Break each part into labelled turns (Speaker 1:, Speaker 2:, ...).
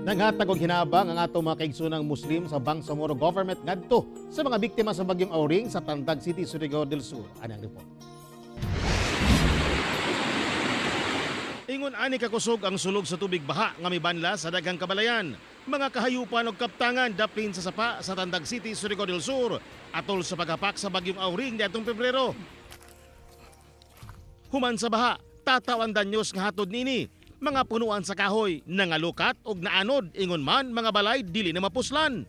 Speaker 1: Nanghatag og hinabang ang atong mga kaigsunang Muslim sa Bangsamoro government ngadto sa mga biktima sa bagyong Auring sa Tandag City, Surigao del Sur. Ani ang report. Ingon ani kakusog ang sulog sa tubig baha nga mibanla sa daghang kabalayan. Mga kahayupan og kaptangan daplin sa sapa sa Tandag City, Surigao del Sur atol sa paghapak sa bagyong Auring niadtong Pebrero. Human sa baha, tataw ang danyos nga hatod nini. Mga punuan sa kahoy, nangalukat og naanod, ingon man mga balay dili na mapuslan.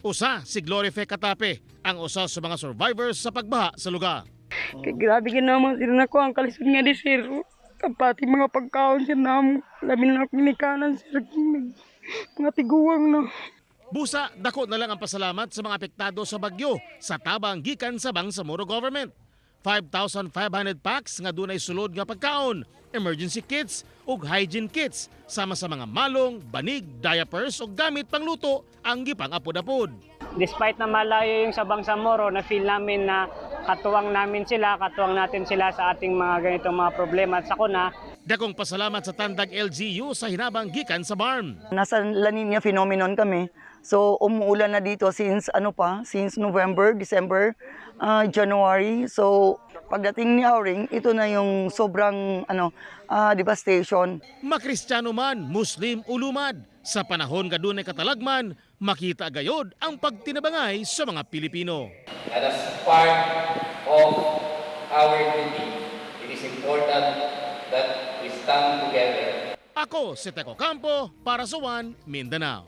Speaker 1: Usa si Glory Fe Katape, ang usa sa mga survivors sa pagbaha sa lugar.
Speaker 2: Kay grabe ginaman sila na ko ang kalisod nga di sir. Kapati mga pagkaon sir na lamin na kinikanan sir. Mga tiguang na.
Speaker 1: Busa, dako na lang ang pasalamat sa mga apektado sa bagyo sa tabang gikan sa Bangsamoro government. 5,500 packs nga dunay sulod nga pagkaon, emergency kits ug hygiene kits sama sa mga malong, banig, diapers ug gamit pangluto ang gipang-apod-apod.
Speaker 3: Despite na malayo yung sa Bangsamoro, na-feel namin na katuwang natin sila sa ating mga ganitong mga problema at sakuna.
Speaker 1: Dakong pasalamat sa Tandag LGU sa hinabang gikan sa barn.
Speaker 4: Nasa La Nina phenomenon kami. So umuulan na dito since November, December, January. So pagdating ni Auring, ito na yung sobrang devastation.
Speaker 1: Makristyano man, Muslim o lumad, sa panahon nga dunay katalagman, makita gayod ang pagtinabangay sa mga Pilipino.
Speaker 5: And as part of our duty, it is important that we stand together.
Speaker 1: Ako si Teco Campo para sa One Mindanao.